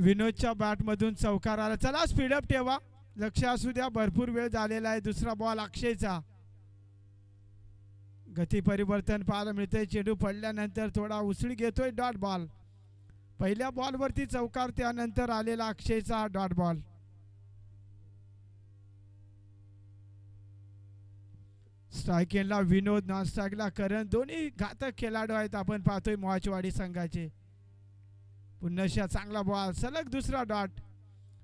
विनोदच्या बॅटमधून चौकार आला. चला स्पीडअप ठेवा, लक्ष असू द्या, भरपूर वेळ झालेला आहे. दुसरा बॉल अक्षयचा. गती परिवर्तन पाहायला मिळतंय. चेंडू पडल्यानंतर थोडा उसळी घेतोय. Dot ball. पहिल्या बॉलवरती चौकार, त्यानंतर आलेला अक्षयचा डॉट बॉल. स्ट्राईक एंडला विनोद, नॉन स्ट्राईकला करण. दोन्ही घातक खेळाडू आहेत आपण पाहतोय मोहाचवाडी संघाचे. पुन्हा चांगला बॉल, सलग दुसरा डॉट.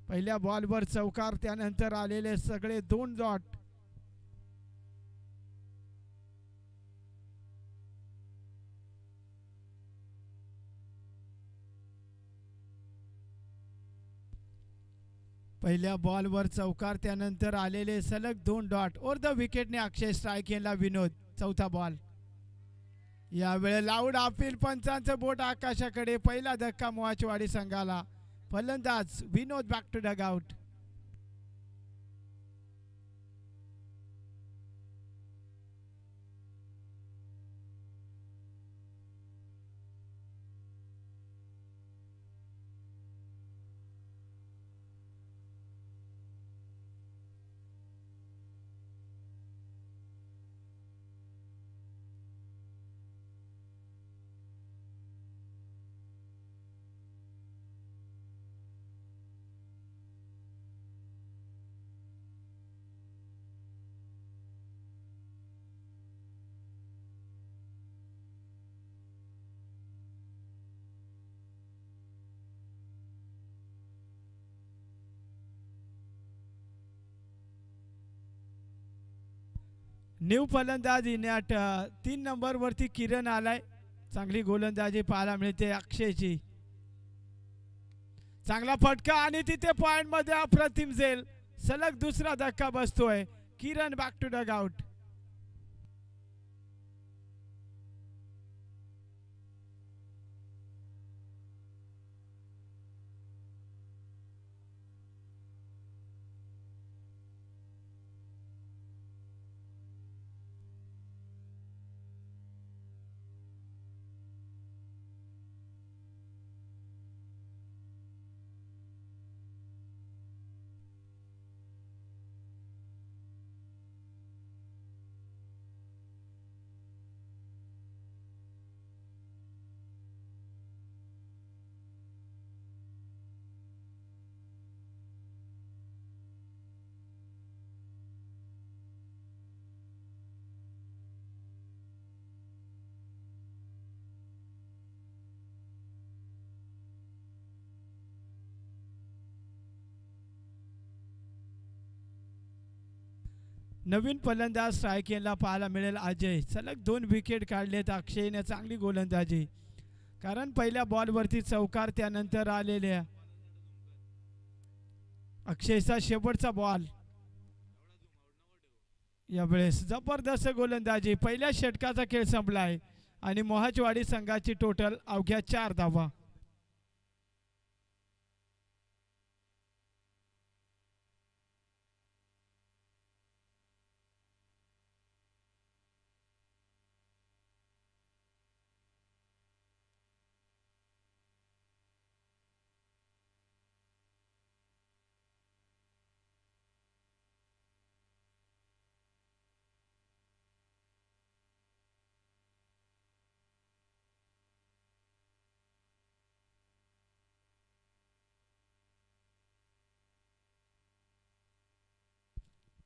पहिल्या बॉलवर चौकार, त्यानंतर आलेले सगळे 2 डॉट. पहिल्या बॉलवर चौकार, त्यानंतर आलेले सलग 2 डॉट. ओव्हर द विकेटने अक्षय. स्ट्राईक एंडला विनोद. चौथा बॉल. यावेळी लाऊड अपील, पंचांचं बोट आकाशाकडे. पहिला धक्का मोहाचवाडी संघाला. फलंदाज विनोद बॅक टू डगआउट. न्यू फलंदाज इन्याट. 3 नंबरवरती किरण आलाय. चांगली गोलंदाजी पाहायला मिळते अक्षयची. चांगला फटका आणि तिथे पॉइंट मध्ये अप्रतिम झेल. सलग दुसरा धक्का बसतोय. किरण बॅक टू डगआउट. नवीन फलंदाज स्ट्राईक एंडला पाहायला मिळेल अजय. सलग 2 विकेट काढलेत अक्षयने. चांगली गोलंदाजी, कारण पहिल्या बॉलवरती चौकार, त्यानंतर आलेल्या अक्षयचा शेवटचा बॉल. यावेळेस जबरदस्त गोलंदाजी. पहिल्या षटकाचा खेळ संपलाय आणि मोहाचवाडी संघाची टोटल अवघ्या 4 धावा.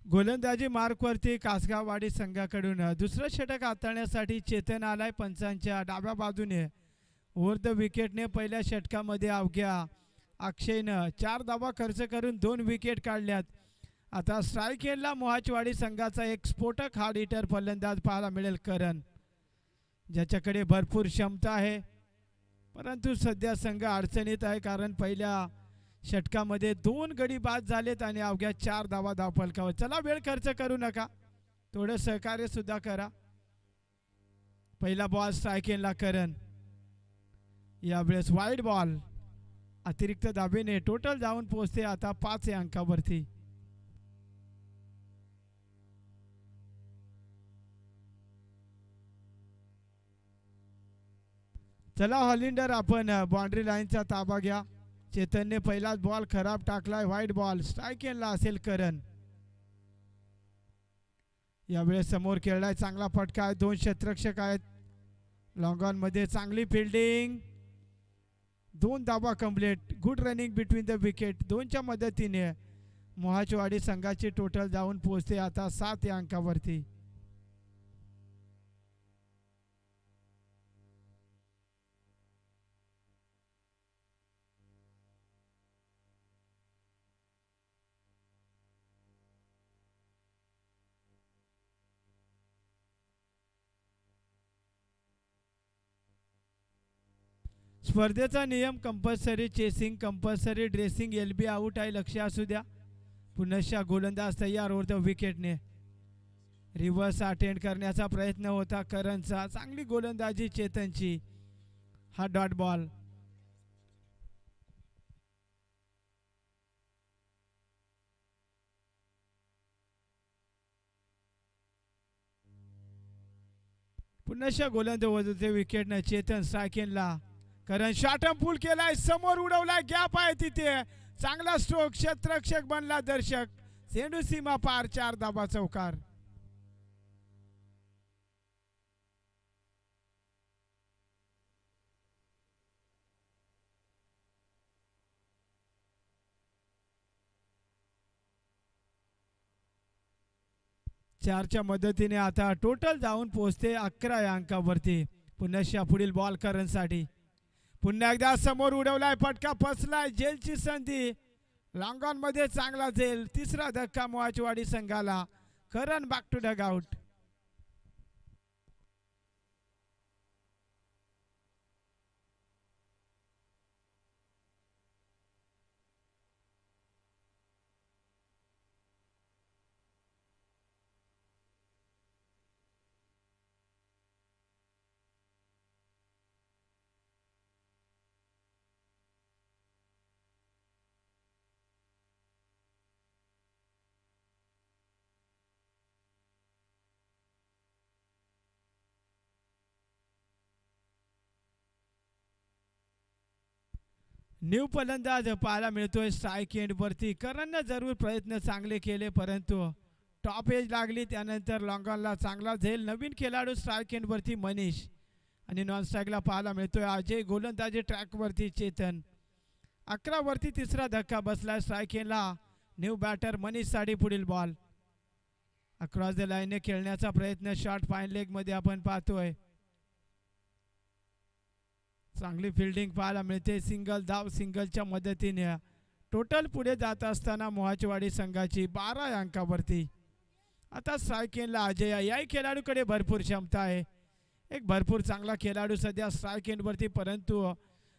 गोलंदाजी मार्कवरती कासगाववाडी संघाकडून. दुसरं षटक हाताळण्यासाठी चेतन आलाय पंचांच्या डाव्या बाजूने. ओव्हर द विकेटने पहिल्या षटकामध्ये अवघ्या अक्षयनं 4 धावा खर्च करून 2 विकेट काढल्यात. आता स्ट्राईक एंडला मोहाचवाडी संघाचा एक स्फोटक हार्ड हिटर फलंदाज पाहायला मिळेल करण, ज्याच्याकडे भरपूर क्षमता आहे. परंतु सध्या संघ अडचणीत आहे, कारण पहिल्या षटकामध्ये 2 गडी बाद झालेत आणि अवघ्या 4 धावा धावफलकावर. चला वेळ खर्च करू नका, थोडं सहकार्य सुद्धा करा. पहिला बॉल स्ट्राईक एंडला करण. यावेळेस वाईड बॉल. अतिरिक्त धाबेने टोटल जाऊन पोहोचते आता 5 अंकावरती. चला हॉलिंडर, आपण बाउंड्री लाईनचा ताबा घ्या. चेतनने पहिलाच बॉल खराब टाकलाय, व्हाईट बॉल. स्ट्राईक एंडला असेल करण. यावेळेस समोर खेळलाय, चांगला फटका आहे. 2 क्षेत्ररक्षक आहेत. लॉंग ऑन मध्ये चांगली फिल्डिंग, 2 धावा complete. Good running between the wicket. 2च्या मदतीने मोहाचवाडी संघाची टोटल जाऊन पोहोचते आता 7 या अंकावरती. स्पर्धेचा नियम compulsory chasing, compulsory dressing, LB out आहे, लक्ष असू द्या. पुनश्च गोलंदाज तयार होतो विकेटने. रिव्हर्स अटेंड करण्याचा प्रयत्न होता करणचा. चांगली गोलंदाजी चेतनची. हा डॉट बॉल. पुनश्च गोलंदाज होते विकेटने. चेतन स्ट्रायकेनला. करण शॉट पूल केलाय, समोर उडवलाय, गॅप आहे तिथे. चांगला स्ट्रोक, क्षेत्ररक्षक बनला दर्शक. चेंडू सीमा पार, 4 धाबा चौकार. चारच्या मदतीने आता टोटल जाऊन पोहोचते 11 या अंकावरती. पुनश्च पुढील बॉल करणसाठी. पुन्हा एकदा समोर उडवलाय, फटका फसलाय. जेलची संधी, लॉंग ऑन मध्ये चांगला झेल. 3रा धक्का मोहाचवाडी संघाला. Karan back to dugout. New फलंदाज पाहायला मिळतोय स्ट्राईक एंडवरती. करणनं जरूर प्रयत्न चांगले केले, परंतु टॉप एज लागली. त्यानंतर लॉंगॉनला चांगला झेल. नवीन खेळाडू स्ट्राईक एंडवरती मनीष, आणि नॉन स्ट्राईकला पाहायला मिळतोय अजय. गोलंदाजी ट्रॅकवरती चेतन. 11 वरती 3रा धक्का बसला स्ट्राईक एंडला. न्यू बॅटर मनीष साठी पुढील बॉल. अक्रॉस द लाईनने खेळण्याचा प्रयत्न, शॉट फाईन लेग मध्ये आपण पाहतोय. चांगली फिल्डिंग पाहायला मिळते. सिंगल धाव, सिंगलच्या मदतीने टोटल पुढे जात असताना मोहाचवाडी संघाची 12 या अंकावरती. आता स्ट्राईक एंडला अजय. याही खेळाडूकडे भरपूर क्षमता आहे. एक भरपूर चांगला खेळाडू सध्या स्ट्राईक एंडवरती, परंतु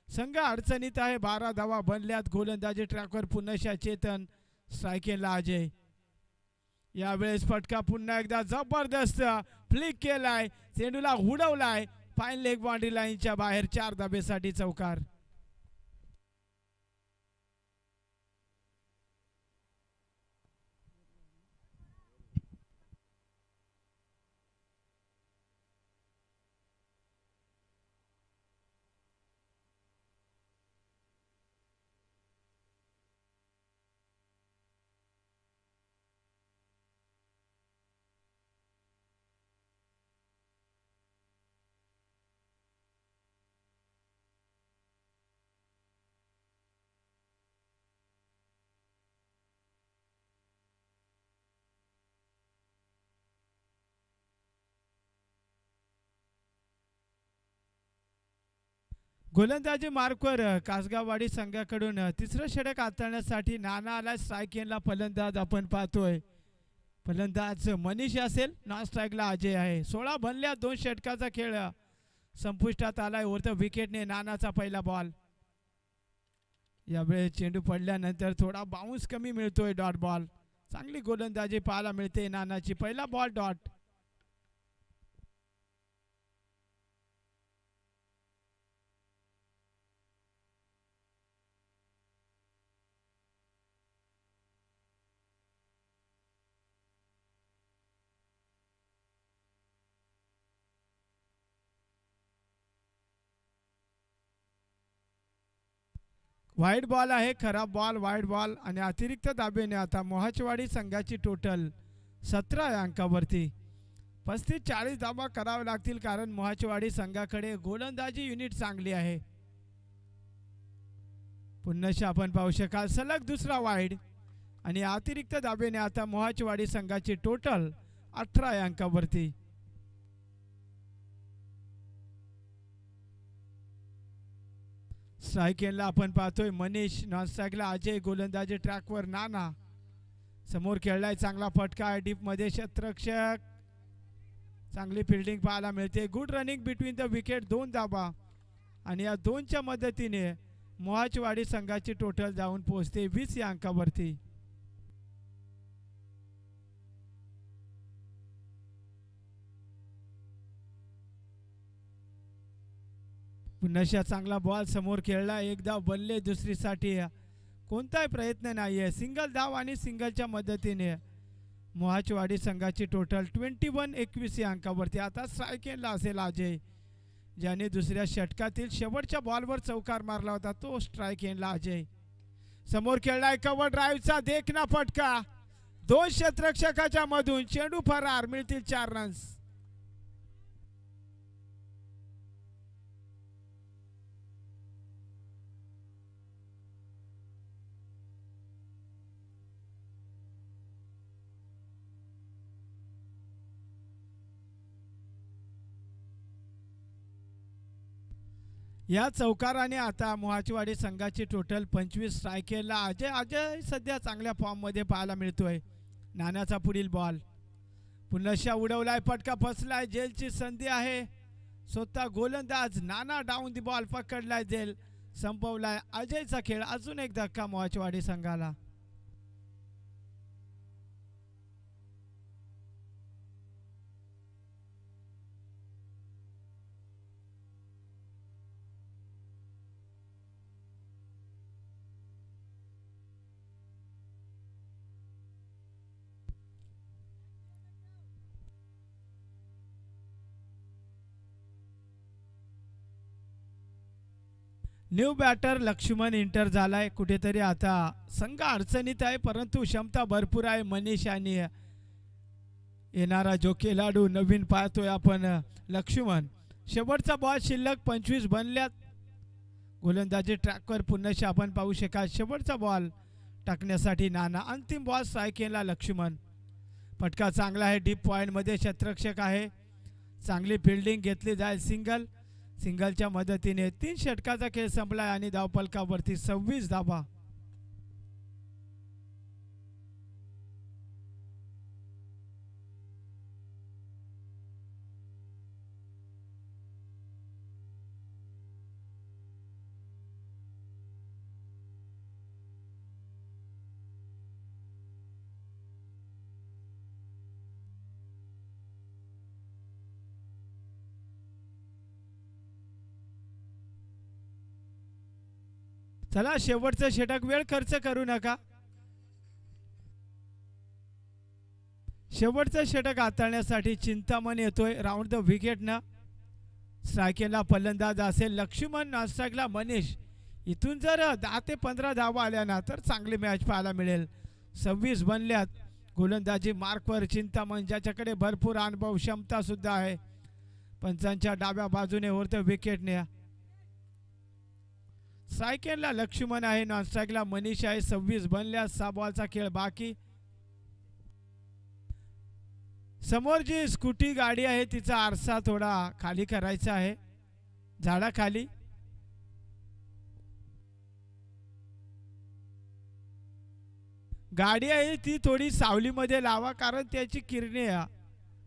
संघ अडचणीत आहे. 12 धावा बनल्यात. गोलंदाजी ट्रॅकवर पुनश्च चेतन. स्ट्राईक एंडला अजय. यावेळेस फटका पुन्हा एकदा जबरदस्त फ्लिक केलाय, चेंडूला उडवलाय. फाईन लेग बाउंड्री लाईनच्या बाहेर. 4 धाबेसाठी चौकार. गोलंदाजी मार्कवर कासगाववाडी संघाकडून 3रं षटक हाताळण्यासाठी नाना आला. स्ट्राईक एंडला फलंदाज आपण पाहतोय. फलंदाज मनीष असेल, नॉन स्ट्राईकला अजय आहे. 16 बनल्या. 2 षटकाचा खेळ संपुष्टात आलाय. वरती विकेटने नानाचा पहिला बॉल. यावेळेस चेंडू पडल्यानंतर थोडा बाउन्स कमी मिळतोय. Dot ball. चांगली गोलंदाजी पाहायला मिळते नानाची. पहिला बॉल डॉट. वाईट बॉल आहे, खराब बॉल, वाईट बॉल आणि अतिरिक्त दाबेने आता मोहाचवाडी संघाची टोटल 17 या अंकावरती. 35-40 धावा करावे लागतील कारण मोहाचवाडी संघाकडे गोलंदाजी युनिट चांगली आहे. पुन्हा आपण पाहू शकाल सलग दुसरा वाईड आणि अतिरिक्त दाबेने आता मोहाचवाडी संघाची टोटल 18 या अंकावरती. स्ट्राईक एंडला आपण पाहतोय मनीष, नॉन स्ट्राईकला अजय, गोलंदाजी ट्रॅकवर नाना. समोर खेळलाय चांगला फटका आहे डीप मध्ये क्षेत्ररक्षक. चांगली फिल्डिंग पाहायला मिळते. Good running between the wicket, 2 धाबा आणि या 2च्या मदतीने मोहाचवाडी संघाची टोटल जाऊन पोहोचते 20 या अंकावरती. पुन्हा चांगला बॉल समोर खेळला, एक धाव बल्ले दुसरीसाठी. कोणताही प्रयत्न नाहीये, सिंगल धाव आणि सिंगलच्या मदतीने मोहाचवाडी संघाची टोटल 21 या अंकावरती. आता स्ट्राईक एंडला असेल अजय, ज्याने दुसऱ्या षटकातील शेवटच्या बॉलवर चौकार मारला होता तो स्ट्राईक एंडला अजय. समोर खेळलाय कव्हर ड्राईव्हचा देखना फटका, 2 क्षेत्ररक्षकाच्या मधून चेंडू फरार, मिळतील 4 रन्स. या चौकाराने आता मोहाचवाडी संघाची टोटल 25. स्ट्राईकला अजय सध्या चांगल्या फॉर्ममध्ये पाहायला मिळतोय. नाण्याचा पुढील बॉल पुन्हा उडवलाय, फटका फसलाय, जेलची संधी आहे. स्वतः गोलंदाज नाना डाऊन दी बॉल पकडलाय, जेल संपवलाय. अजयचा खेळ, अजून एक धक्का मोहाचवाडी संघाला. न्यू बॅटर लक्ष्मण इंटर झालाय. कुठेतरी आता संघ अडचणीत आहे परंतु क्षमता भरपूर आहे मनीष आणि येणारा जो खेळाडू नवीन पाहतोय आपण लक्ष्मण. शेवटचा बॉल शिल्लक 25 बनल्यात. गोलंदाजी ट्रॅकवर पुन्हा आपण पाहू शकाल शेवटचा बॉल टाकण्यासाठी नाना. अंतिम बॉल स्ट्राईक केला लक्ष्मण. फटका चांगला आहे, डीप पॉईंटमध्ये क्षेत्ररक्षक आहे. चांगली फिल्डिंग घेतली जाईल. सिंगलच्या मदतीने 3 षटकाचा खेळ संपलाय आणि धावफलकावरती 26 धावा. चला शेवटचं षटक, वेळ खर्च करू नका. शेवटचं षटक हाताळण्यासाठी चिंतामण येतोय राऊंड द विकेटनं. स्ट्रायकेला फलंदाज असेल लक्ष्मण, नॉनस्ट्राईकला मनीष. इथून जर 10 ते 15 धावा आल्या ना तर चांगली मॅच पाहायला मिळेल. 26 बनल्यात. गोलंदाजी मार्कवर चिंतामण, ज्याच्याकडे भरपूर अनुभव क्षमता सुद्धा आहे. पंचांच्या डाव्या बाजूने वरतं विकेटने. स्ट्रायकेला लक्ष्मण आहे, नॉनस्ट्राईकला मनीष आहे. 26 बनल्या. 6 बॉलचा खेळ बाकी. समोर जी स्कूटी गाडी आहे तिचा आरसा थोडा खाली करायचा आहे, झाडाखाली. गाडी आहे ती थोडी सावलीमध्ये लावा कारण त्याची किरणे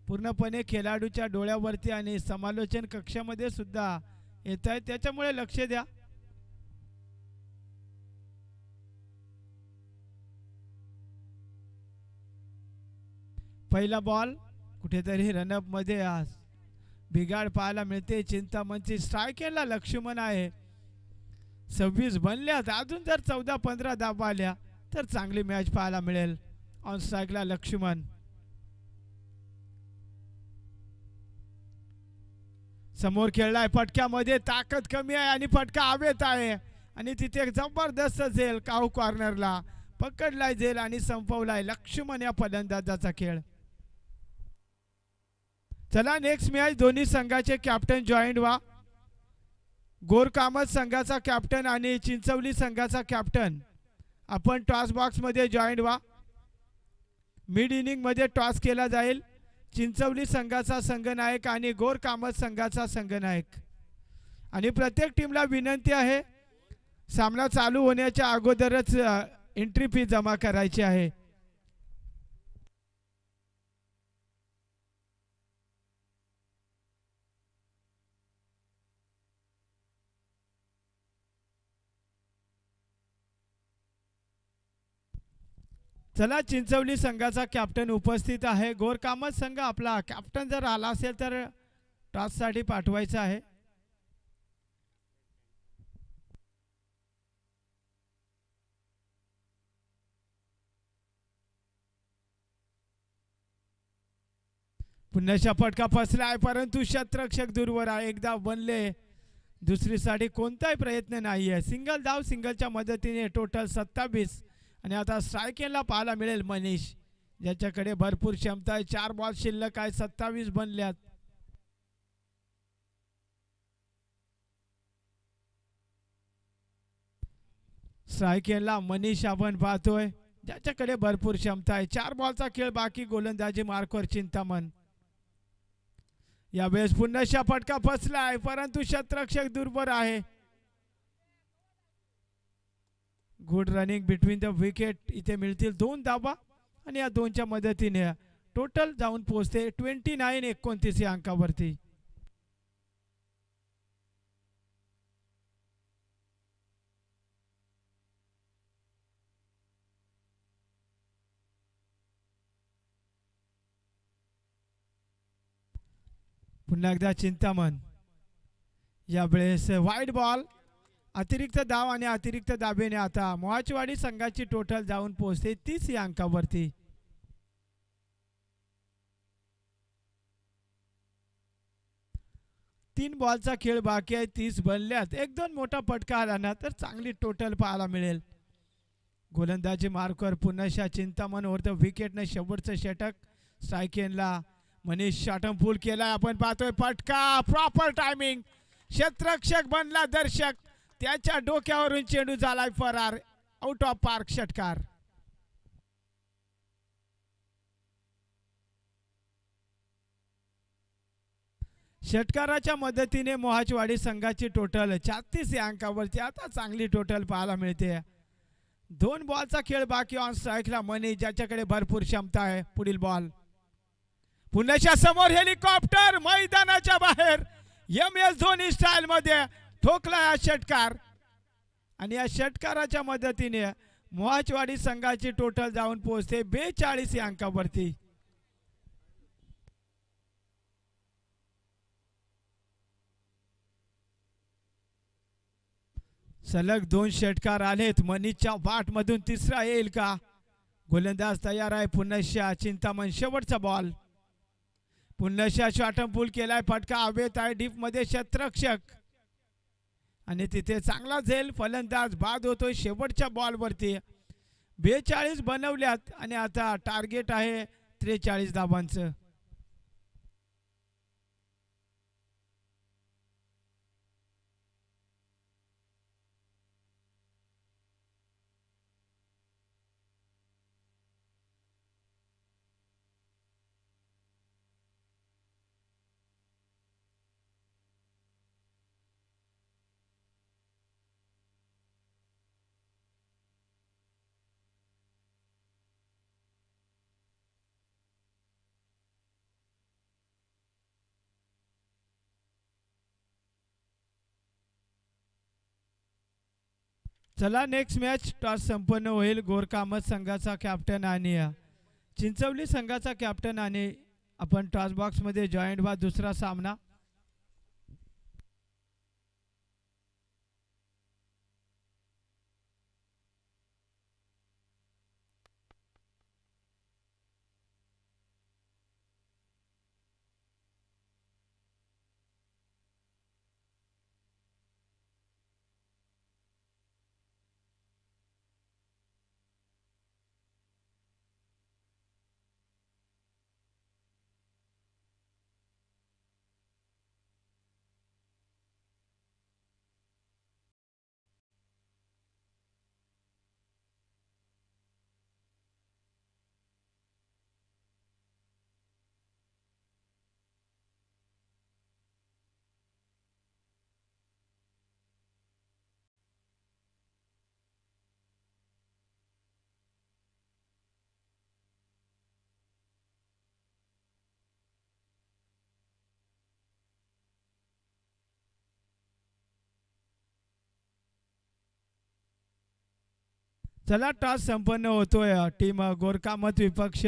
पूर्णपणे खेळाडूच्या डोळ्यावरती आणि समालोचन कक्षामध्ये सुद्धा येत आहे, त्याच्यामुळे लक्ष द्या. पहिला बॉल कुठेतरी रनअप मध्ये आज बिघाड पाहायला मिळते. चिंतामणची स्ट्रायकेला लक्ष्मण आहे. 26 बनल्यात. अजून जर 14-15 धावा आल्या तर चांगली मॅच पाहायला मिळेल. ऑन स्ट्राईकला लक्ष्मण. समोर खेळलाय, फटक्यामध्ये ताकद कमी आहे आणि फटका हवेत आहे आणि तिथे एक जबरदस्त झेल काऊ कॉर्नरला पकडलाय झेल आणि संपवलाय लक्ष्मण या फलंदाजाचा खेळ. चला नेक्स्ट मॅच दोन्ही संघाचे कॅप्टन जॉईंट व्हा. गोरकामत संघाचा कॅप्टन आणि चिंचवली संघाचा कॅप्टन आपण टॉस बॉक्समध्ये जॉईंट व्हा. मिड इनिंगमध्ये टॉस केला जाईल. चिंचवली संघाचा संघनायक आणि गोरकामत संघाचा संघनायक. आणि प्रत्येक टीमला विनंती आहे सामना चालू होण्याच्या अगोदरच एंट्री फी जमा करायची आहे. चला चिंचवली संघाचा कॅप्टन उपस्थित आहे. गोरकामत संघ आपला कॅप्टन जर आला असेल तर टॉससाठी पाठवायचा आहे. पुन्हा फटका फसलाय परंतु शतरक्षक दूरवर आहे. एकदा बनले दुसरीसाठी कोणताही प्रयत्न नाही आहे. सिंगल धाव सिंगलच्या मदतीने टोटल 27. आणि आता स्ट्रायकेला पाहायला मिळेल मनीष ज्याच्याकडे भरपूर क्षमता आहे. 4 बॉल शिल्लक आहे 27 बनल्यात. स्ट्रायकेला मनीष आपण पाहतोय ज्याच्याकडे भरपूर क्षमता आहे. 4 बॉलचा खेळ बाकी. गोलंदाजी मार्कवर चिंतामण. यावेळेस पुन्हा फटका फसलाय परंतु शतरक्षक दूरवर आहे. Good running between the wicket. इथे मिळतील 2 धावा आणि या 2च्या मदतीने टोटल जाऊन पोहोचते 29-29 या अंकावरती. पुन्हा एकदा चिंतामण. यावेळेस वाईड बॉल अतिरिक्त धाव आणि अतिरिक्त दाबेने आता मोहाचवाडी संघाची टोटल जाऊन पोहोचते 30 या अंकावरती. तीन बॉलचा खेळ बाकी आहे. 30 बनल्यात. 1-2 मोठा फटका आला ना तर चांगली टोटल पाहायला मिळेल. गोलंदाजी मार्कवर पुन्हा चिंतामण वर विकेटने शेवटचं षटक. स्ट्रायकेनला मनीष शॉटम फुल केला. आपण पाहतोय फटका प्रॉपर टायमिंग. क्षेत्ररक्षक बनला दर्शक. त्याच्या डोक्यावरून चेंडू झालाय फरार. आउट ऑफ पार्क षटकार. षटकाराच्या मदतीने मोहाचवाडी संघाची टोटल 36 या अंकावरती. आता चांगली टोटल पाहायला मिळते. 2 बॉलचा खेळ बाकी. ऑन स्ट्राईकला मनीष ज्याच्याकडे भरपूर क्षमता आहे. पुढील बॉल पुन्हा समोर हेलिकॉप्टर मैदानाच्या बाहेर MS धोनी स्टाईल मध्ये ठोकला हा षटकार. आणि या षटकाराच्या मदतीने मोहाचवाडी संघाची टोटल जाऊन पोहोचते 42 या अंकावरती. सलग 2 षटकार आलेत. मनीषच्या बाट मधून तिसरा येईल का? गोलंदाज तयार आहे. पुन्हा चिंतामण शेवटचा बॉल. पुन्हा शॉटम पूल केलाय. फटका हवेत आहे डीप मध्ये. क्षेत्ररक्षक आणि तिथे चांगला झेल. फलंदाज बाद होतोय शेवटच्या बॉलवरती. 42 बनवल्यात आणि आता टार्गेट आहे 43 धावांचं. चला नेक्स्ट मॅच टॉस संपन्न होईल. गोरकामत संघाचा कॅप्टन आणि चिंचवली संघाचा कॅप्टन आणि आपण टॉस बॉक्समध्ये जॉईंट व्हा. दुसरा सामना. चला टॉस संपन्न होतोय. टीम गोरकामत विपक्ष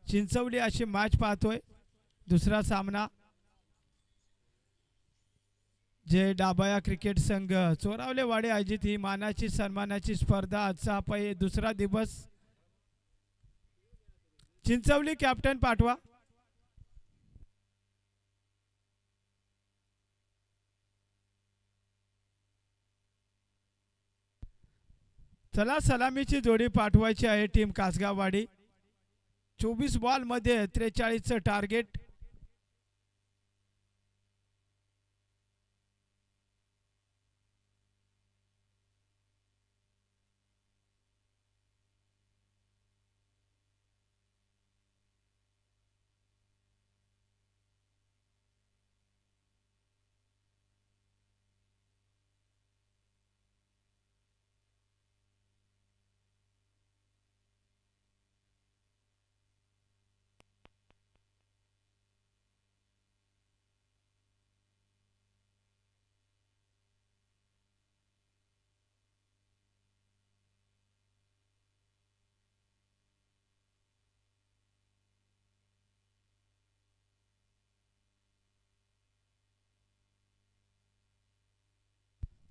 चिंचवली अशी मॅच पाहतोय. दुसरा सामना जे डाबाया क्रिकेट संघ चोरावलेवाडी आयोजित ही मानाची सन्मानाची स्पर्धा आजचा दुसरा दिवस. चिंचवली कॅप्टन पाठवा. चला सलामीची जोडी पाठवायची आहे टीम कासगाववाडी. 24 बॉल मध्ये 43चं टार्गेट.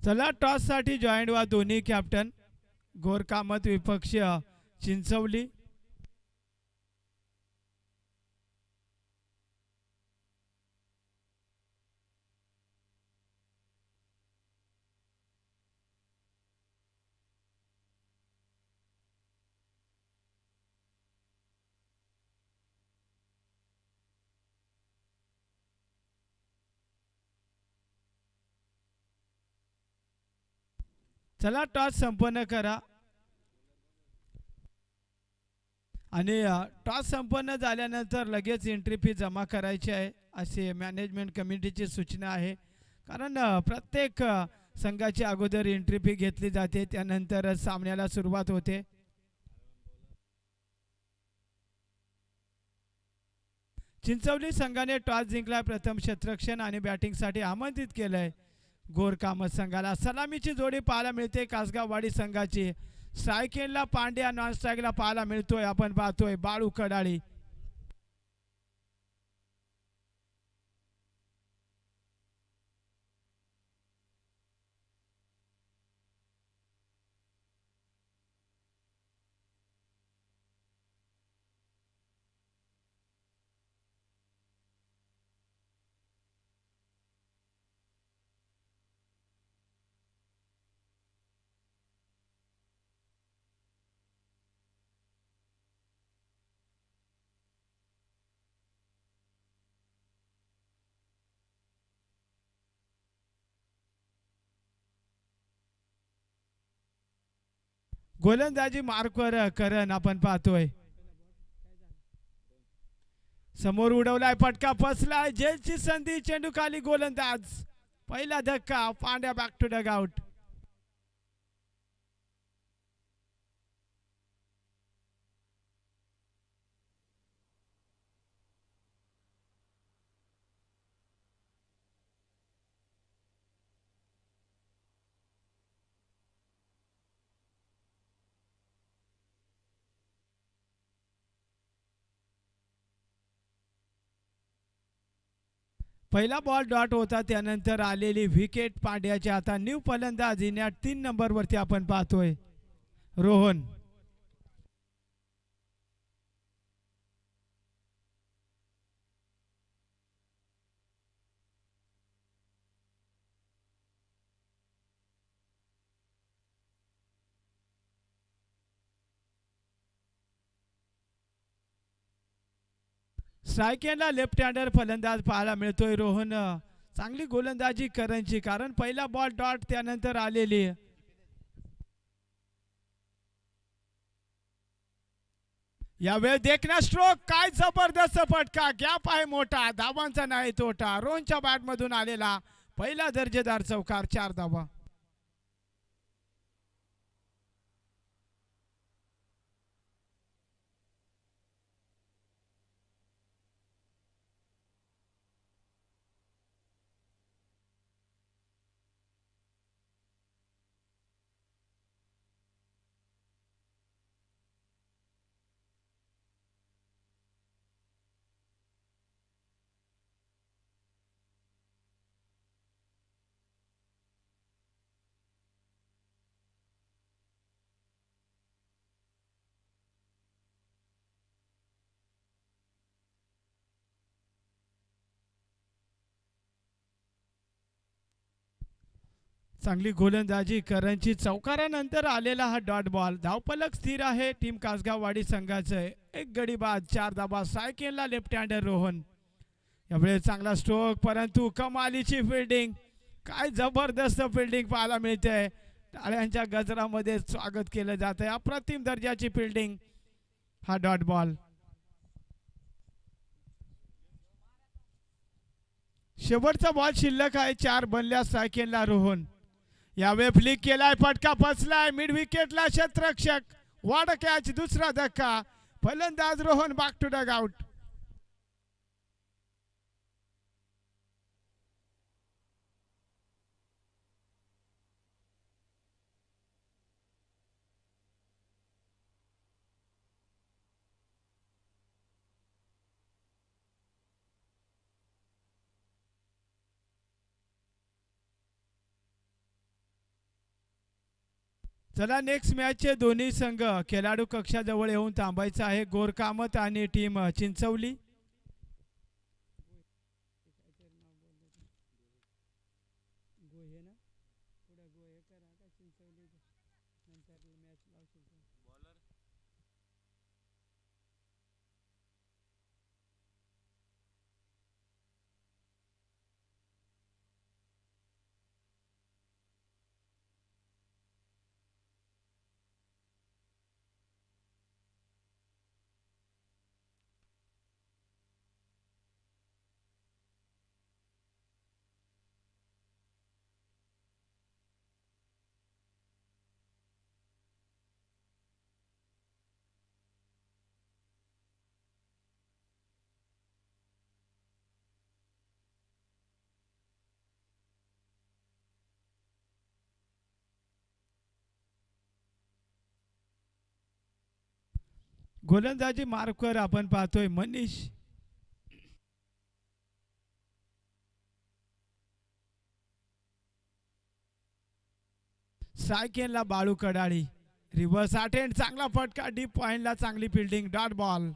चला टॉस साठी जॉईंट व्हा दोन्ही कॅप्टन. गोरकामत विपक्ष चिंचवली. चला टॉस संपन्न करा. आणि टॉस संपन्न झाल्यानंतर लगेच एंट्री फी जमा करायची आहे असे मॅनेजमेंट कमिटीची सूचना आहे. कारण प्रत्येक संघाची अगोदर एंट्री फी घेतली जाते, त्यानंतर सामन्याला सुरुवात होते. चिंचवली संघाने टॉस जिंकला. प्रथम क्षेत्ररक्षण आणि बॅटिंगसाठी आमंत्रित केलंय गोरकामत संघाला. सलामीची जोडी पाहायला मिळते कासगाववाडी संघाची. स्ट्राईक एंडला पांड्या, नॉन स्ट्राईकला पाहायला मिळतोय आपण पाहतोय बाळू कडाळी. गोलंदाजी मार्कवर करण आपण पाहतोय. समोर उडवलाय फटका, फसलाय. जेलची संधी, चेंडू खाली, गोलंदाज. पहिला धक्का, Pandya back to dugout. पहिला बॉल डॉट होता, त्यानंतर आलेली विकेट पांड्याच्या आता न्यू फलंदाज या 3 नंबरवरती आपण पाहतोय रोहन. स्ट्राईक एंडला लेफ्ट हँडर फलंदाज पाहायला मिळतोय रोहन. चांगली गोलंदाजी करणची, कारण पहिला बॉल डॉट त्यानंतर आलेली. यावेळी देखना स्ट्रोक, काय जबरदस्त फटका. गॅप आहे मोठा, धावांचा नाही तोटा. रोहनच्या बॅटमधून आलेला पहिला दर्जेदार चौकार, 4 धावा. चांगली गोलंदाजी करणची चौकारानंतर आलेला हा डॉट बॉल. धावफलक स्थिर आहे टीम कासगाववाडी संघाचं. एक गडी बाद 4 धाबा. सायकेलला लेफ्ट हँडर रोहन. यावेळी चांगला स्ट्रोक परंतु कमालीची फिल्डिंग. काय जबरदस्त फिल्डिंग पाहायला मिळते. टाळ्यांच्या गजरामध्ये स्वागत केलं जात आहे. अप्रतिम दर्जाची फिल्डिंग. हा डॉट बॉल. शेवटचा बॉल शिल्लक आहे. 4 बनल्या सायकेलला रोहन. यावेळी फ्लिक केलाय. फटका फसलाय मिड विकेटला. क्षेत्ररक्षक वाड कॅच. दुसरा धक्का. फलंदाज Rohan back to dugout. चला नेक्स्ट मॅचचे दोन्ही संघ खेळाडू कक्षाजवळ येऊन थांबायचं आहे. गोरकामत आणि टीम चिंचवली. गोलंदाजी मार्कवर आपण पाहतोय मनीष. सायकेलला बाळू कडाळी. Reverse attempt. चांगला फटका. डीप पॉइंटला चांगली फिल्डिंग. Dot ball.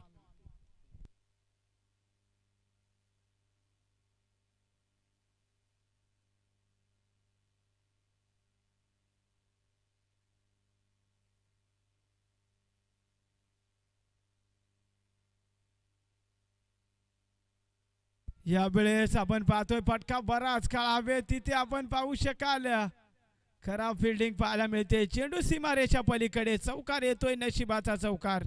यावेळेस आपण पाहतोय फटका बराच काळ हवे तिथे आपण पाहू शकाल. खराब फिल्डिंग पाहायला मिळते. चेंडू सीमारेषा पलीकडे. चौकार येतोय. नशिबाचा चौकार.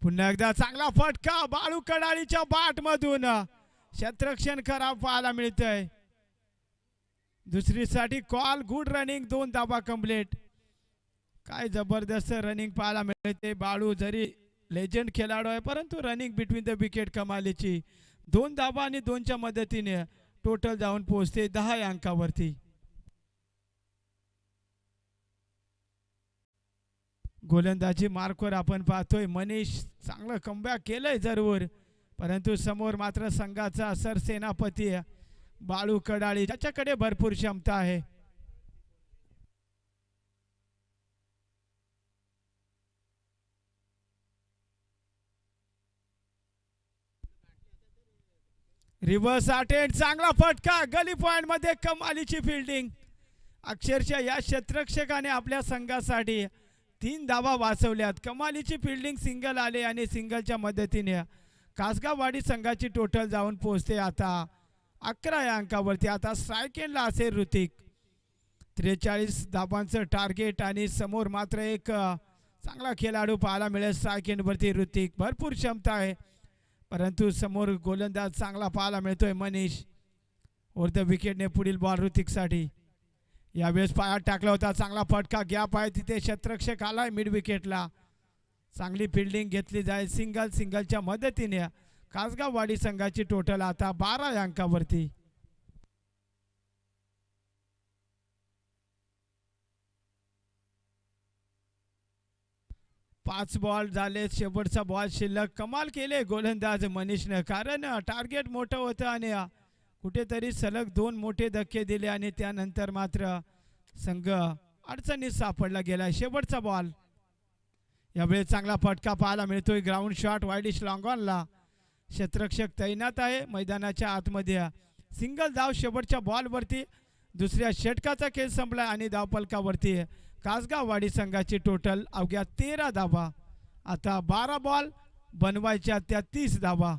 पुन्हा एकदा चांगला फटका. बाळू कडाळीच्या बाट मधून. क्षेत्ररक्षण खराब पाहायला मिळतंय. दुसरीसाठी कॉल. Good running. 2 धाबा कंप्लीट. काय जबरदस्त रनिंग पाहायला मिळते. बाळू जरी लेजंड खेळाडू आहे परंतु रनिंग बिटवीन द विकेट कमालीची. 2 धाबा आणि 2च्या मदतीने टोटल जाऊन पोहोचते 10 या अंकावरती. गोलंदाजी मार्कवर आपण पाहतोय मनीष. चांगलं कमबॅक केलंय जरूर परंतु समोर मात्र संघाचा सरसेनापती बाळू कडाळी ज्याच्याकडे भरपूर क्षमता आहे. Reverse attempt. चांगला फटका. गली पॉइंट मध्ये कमालीची फिल्डिंग. अक्षरशः या क्षेत्ररक्षकाने आपल्या संघासाठी 3 धावा वाचवल्यात. कमालीची फिल्डिंग. सिंगल आले आणि सिंगलच्या मदतीने कासगाववाडी संघाची टोटल जाऊन पोहोचते आता 11 या अंकावरती. आता स्ट्रायकेनला असेल ऋतिक. 43 धाबांचं टार्गेट आणि समोर मात्र एक चांगला खेळाडू पाहायला मिळेल स्ट्रायकेनवरती ऋतिक. भरपूर क्षमता आहे परंतु समोर गोलंदाज चांगला पाहायला मिळतोय मनीष. ओव्हर द विकेटने पुढील बॉल ऋतिकसाठी. यावेळेस पायात टाकला होता. चांगला फटका. गॅप आहे तिथे. क्षेत्ररक्षक आलाय मिड विकेटला. चांगली फिल्डिंग घेतली जाईल. सिंगलच्या मदतीने कासगाव वाडी संघाची टोटल आता 12 या अंकावरती. 5 बॉल झाले, शेवटचा बॉल शिल्लक. कमाल केले गोलंदाज मनीषने, कारण टार्गेट मोठं होतं आणि कुठेतरी सलग 2 मोठे धक्के दिले आणि त्यानंतर मात्र संघ अडचणीत सापडला गेला. शेवटचा बॉल. यावेळी चांगला फटका पाहायला मिळतोय. ग्राउंड शॉट वाईडिश लॉंगॉनला. क्षेत्ररक्षक तैनात आहे मैदानाच्या आतमध्ये. सिंगल धाव शेवटच्या बॉलवरती. दुसऱ्या षटकाचा खेळ संपला आणि धावफलकावरती कासगाव वाडी संघाची टोटल अवघ्या 13 धावा. आता 12 बॉल बनवायच्या त्या 30 धावा.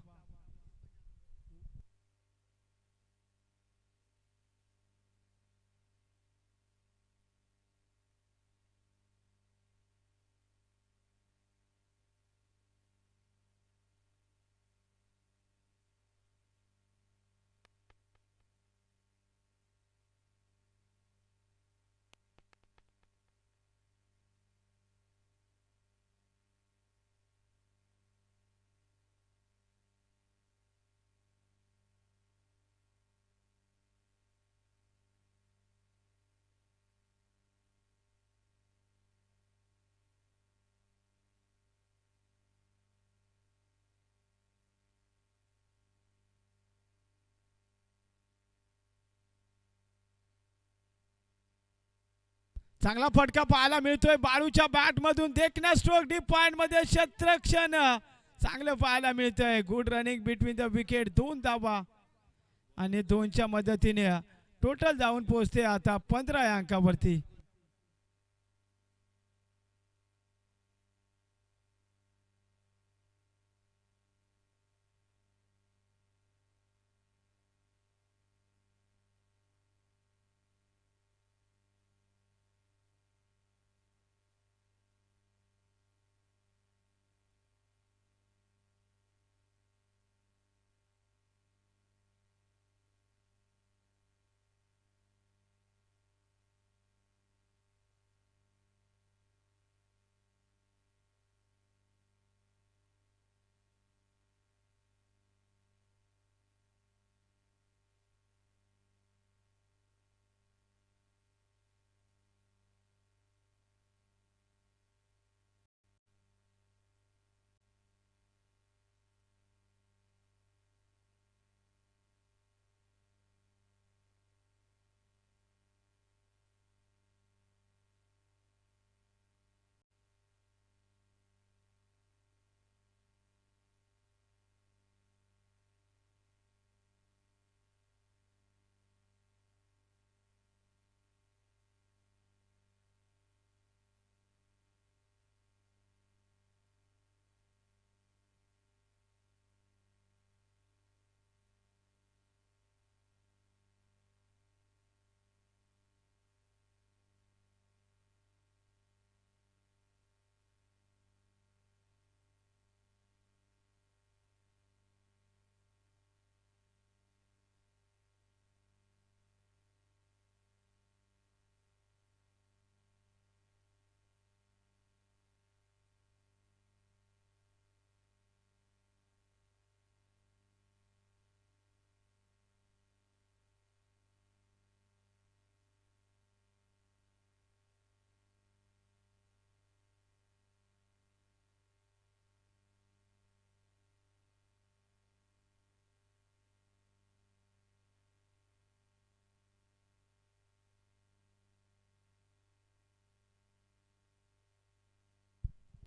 चांगला फटका पाहायला मिळतोय बाळूच्या बॅटमधून. देखण्या स्ट्रोक डीप पॉइंट मध्ये क्षेत्ररक्षण चांगलं पाहायला मिळतंय. Good running between the wicket. 2 धावा आणि 2च्या मदतीने टोटल जाऊन पोहोचते आता 15 या अंकावरती.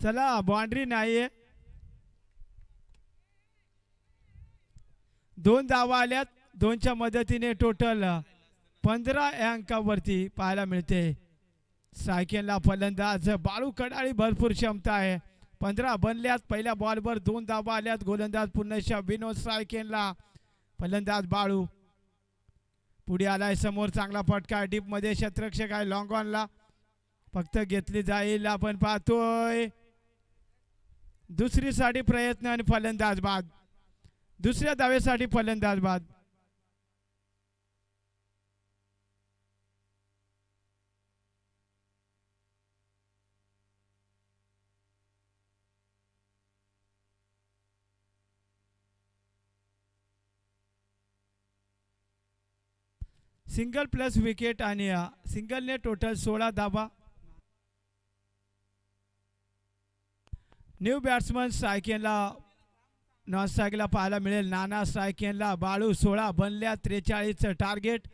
चला बाउंड्री नाहीये. 2 धावा आल्यात. 2च्या मदतीने टोटल 15 या अंकावरती पाहायला मिळते. स्ट्रायकेनला फलंदाज बाळू कडाळी. भरपूर क्षमता आहे. 15 बनल्यात. पहिल्या बॉलवर 2 धावा आल्यात. गोलंदाज पुन्हा विनोद स्ट्रायकेनला. फलंदाज बाळू पुढे आलाय. समोर चांगला फटका डीप मध्ये. क्षेत्ररक्षक आहे लॉंग ऑनला. फक्त घेतली जाईल. आपण पाहतोय दुसरी साठी प्रयत्न आणि फलंदाज बाद. दुसऱ्या धावेसाठी फलंदाज बाद. सिंगल प्लस विकेट आणि सिंगलने टोटल 16 धावा. न्यू बॅट्समन स्ट्रायकेनला नॉन स्ट्राईकला पाहायला मिळेल. नाना स्ट्रायकेनला. बाळू 16 बनल्या 43 टार्गेट.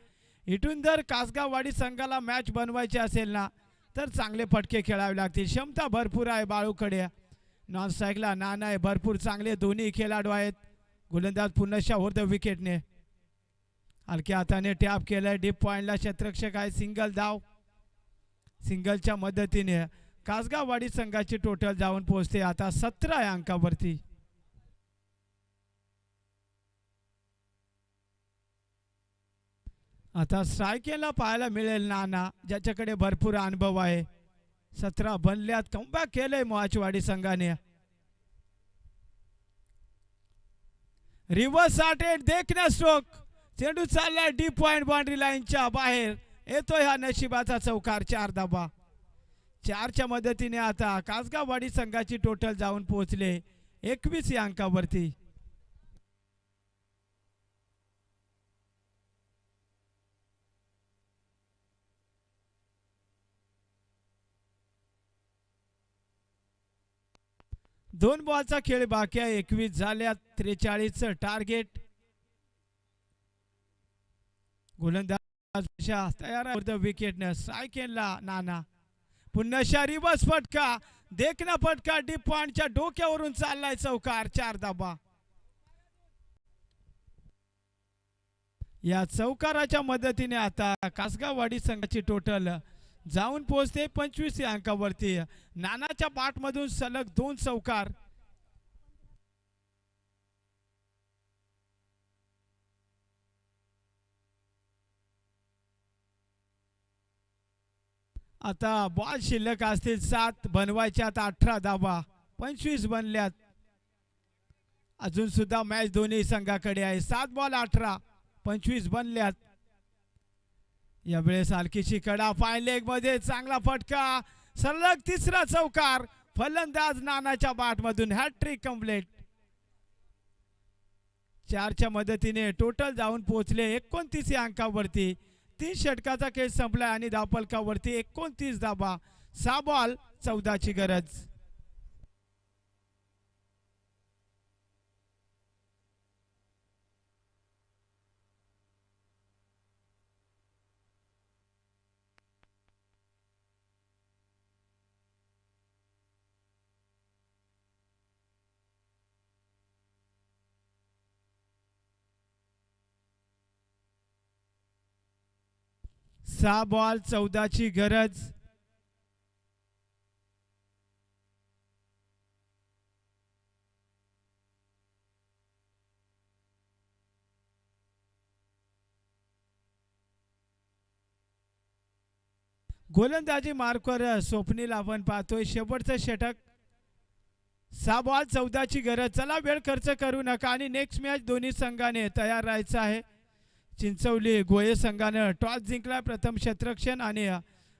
इथून जर कासगाववाडी संघाला मॅच बनवायची असेल ना तर चांगले फटके खेळावे लागतील. क्षमता भरपूर आहे बाळूकडे. नॉन स्ट्राईकला नाना आहे. भरपूर चांगले दोन्ही खेळाडू आहेत. गोलंदाज पुन्हा होत विकेटने. हलक्या हाताने टॅप केलंय. डीप पॉईंटला क्षेत्ररक्षक आहे. सिंगल धाव. सिंगलच्या मदतीने कासगाववाडी संघाची टोटल जाऊन पोहोचते आता 17 या अंकावरती. आता स्ट्रायकेला पाहायला मिळेल नाना, ज्याच्याकडे भरपूर अनुभव आहे. 17 बनल्यात. कमबॅक केलंय मोहाचवाडी संघाने. रिव्हर्स अटेम्प्ट देखण्या स्ट्रोक. चेंडू चाललाय डीप पॉइंट बाउंड्री लाईनच्या बाहेर. येतोय हा नशिबाचा चौकार. 4 धाबा. 4च्या मदतीने आता कासगाववाडी संघाची टोटल जाऊन पोहोचले 21 या अंकावरती. दोन बॉलचा खेळ बाकी आहे. 21 झाल्या. 43 टार्गेट. गोलंदाज तयार आहे विकेटने. स्ट्रायकेनला नाना. पुन्हा रिवर्स फटका. देखना फटका डीप पॉइंटच्या डोक्यावरून चाललाय चौकार. 4 धाबा. या चौकाराच्या मदतीने आता कासगाववाडी संघाची टोटल जाऊन पोहोचते 25 या अंकावरती. नानाच्या बॅटमधून सलग 2 चौकार. आता बॉल शिल्लक असतील 7 बनवायच्यात. 18 धाबा. 25 बनल्यात. अजून सुद्धा मॅच दोन्ही संघाकडे आहे. 7 बॉल 18. 25 बनल्यात. यावेळेस हलकीची कडा. फाईन लेग मध्ये चांगला फटका. सलग 3रा चौकार. फलंदाज नानाच्या बॅटमधून. Hat trick complete. 4च्या मदतीने टोटल जाऊन पोहोचले 29 या अंकावरती. 3 षटकाचा खेळ संपलाय आणि धावफलकावरती 29 धाबा. 6 बॉल 14ची गरज. सहा बॉल 14ची गरज. गोलंदाजी मार्कवर स्वप्नील आपण पाहतोय. शेवटचं षटक. 6 बॉल 14ची गरज. चला वेळ खर्च करू नका आणि नेक्स्ट मॅच दोन्ही संघाने तयार राहायचं आहे. चिंचवली गोये संघाने टॉस जिंकला. प्रथम क्षेत्ररक्षण आणि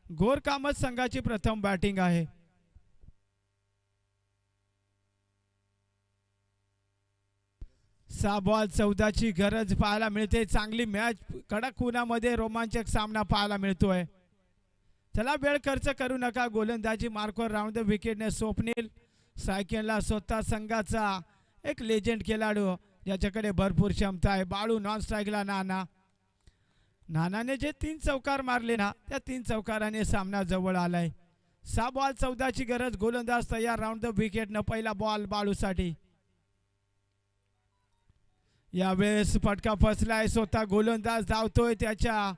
गोरकामत संघाची प्रथम बॅटिंग आहे. सहा बॉल 14ची गरज पाहायला मिळते. चांगली मॅच. कडक उन्हामध्ये रोमांचक सामना पाहायला मिळतोय. चला वेळ खर्च करू नका. गोलंदाजी मार्कवर राऊंड द विकेटने स्वप्नील. स्ट्रायकेनला स्वतः संघाचा एक लेजेंड खेळाडू ज्याच्याकडे भरपूर क्षमता आहे. बाळू. नॉन स्ट्राईकला नाना. नानाने जे 3 चौकार मारले ना त्या 3 चौकाराने सामना जवळ आलाय. 6 बॉल 14ची गरज. गोलंदाज तयार. राऊंड द विकेटनं पहिला बॉल बाळूसाठी. यावेळेस फटका फसलाय. स्वतः गोलंदाज धावतोय. त्याच्या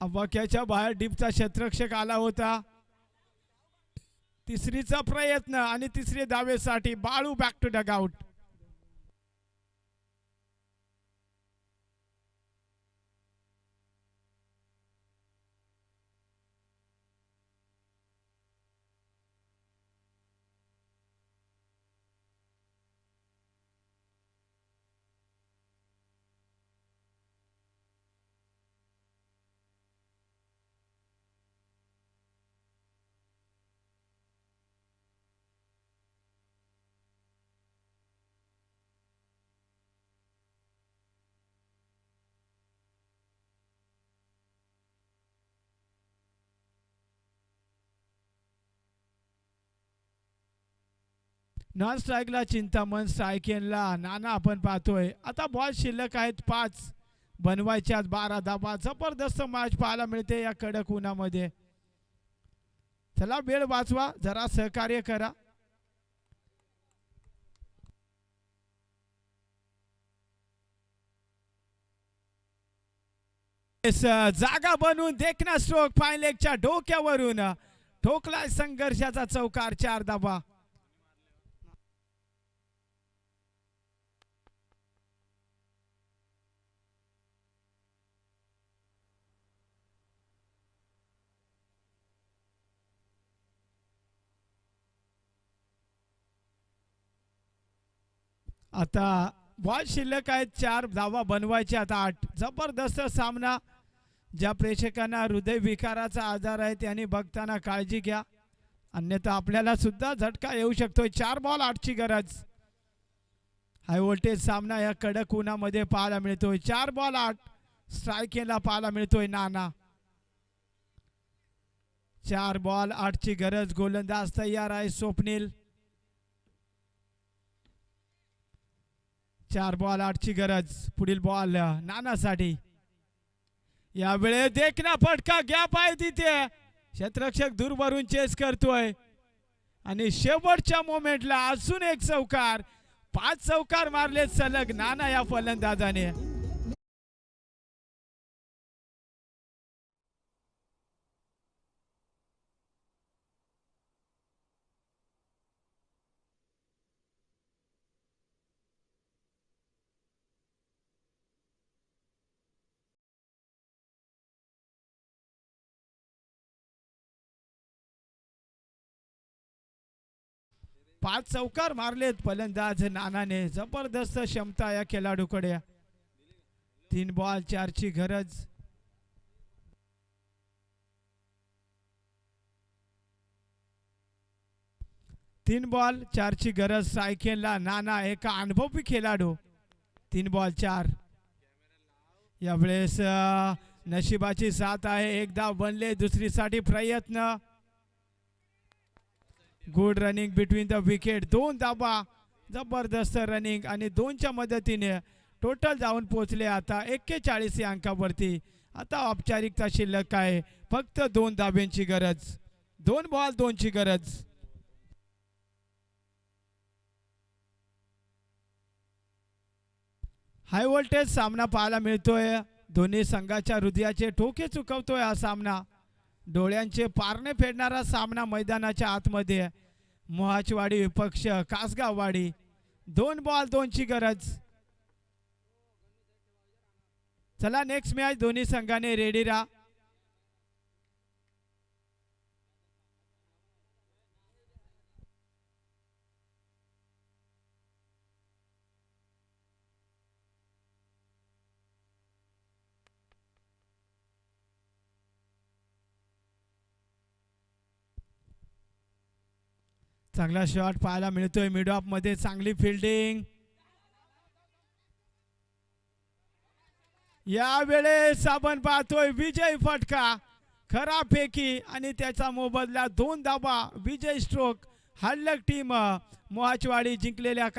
अवाक्याच्या बाहेर डीपचा क्षेत्ररक्षक आला होता. तिसरीचा प्रयत्न आणि तिसरे धावेसाठी Balu back to dugout. Non स्ट्राईकला चिंतामण, स्ट्राईकेनला नाना आपण पाहतोय. आता बॉल शिल्लक आहेत 5 बनवायच्यात 12 धाबा. जबरदस्त मॅच पाहायला मिळते या कडक उन्हामध्ये. चला वेळ वाचवा, जरा सहकार्य करा. जागा बनवून देखना स्ट्रोक फायलेगच्या डोक्यावरून ठोकलाय संघर्षाचा चौकार 4 धाबा. आता बॉल शिल्लक आहेत 4 धावा बनवायचे आता 8. जबरदस्त सामना. ज्या प्रेक्षकांना हृदय विकाराचा आजार आहे त्यांनी बघताना काळजी घ्या, अन्यथा आपल्याला सुद्धा झटका येऊ शकतोय. 4 बॉल 8ची गरज. हाय व्होल्टेज सामना या कडक उन्हामध्ये पाहायला मिळतोय. 4 बॉल 8 स्ट्राईकला पाहायला मिळतोय नाना. 4 बॉल 8ची गरज. गोलंदाज तयार आहे स्वप्नील. 4 बॉल 8ची गरज. पुढील बॉल नानासाठी. यावेळे देखना फटका गॅप आहे तिथे. क्षेत्ररक्षक दूरवरून चेस करतोय आणि शेवटच्या मोमेंटला अजून एक चौकार. 5 चौकार मारले सलग नाना या फलंदाजाने. पाच चौकार मारलेत फलंदाज नानाने. जबरदस्त क्षमता या खेळाडूकडे. 3 बॉल 4ची गरज. तीन बॉल 4ची गरज. सायकेलला नाना एका अनुभवी खेळाडू. 3 बॉल 4. यावेळेस नशिबाची साथ आहे. एक धाव बनले. दुसरीसाठी प्रयत्न. Good running between the wicket. 2 धाबा. जबरदस्त रनिंग आणि 2च्या मदतीने टोटल जाऊन पोहोचले आता 41 या अंकावरती. आता औपचारिकता शिल्लक आहे. फक्त 2 धाब्यांची गरज. 2 बॉल 2ची गरज. हाय व्होल्टेज सामना पाहायला मिळतोय. दोन्ही संघाच्या हृदयाचे ठोके चुकवतोय हा सामना. डोळ्यांचे पारणे फेडणारा सामना मैदानाच्या आतमध्ये. मोहाचवाडी विपक्ष कासगाववाडी. 2 बॉल 2ची गरज. चला नेक्स्ट मॅच दोन्ही संघाने रेडी राहा. चांगला शॉट पाहायला मिळतोय. मिड ऑफ मध्ये चांगली फिल्डिंग. यावेळेस आपण पाहतोय विजय फटका. खरा फेकी आणि त्याचा मोबदला 2 धाबा. विजय स्ट्रोक. हल्लक टीम मोहाचवाडी जिंकलेल्या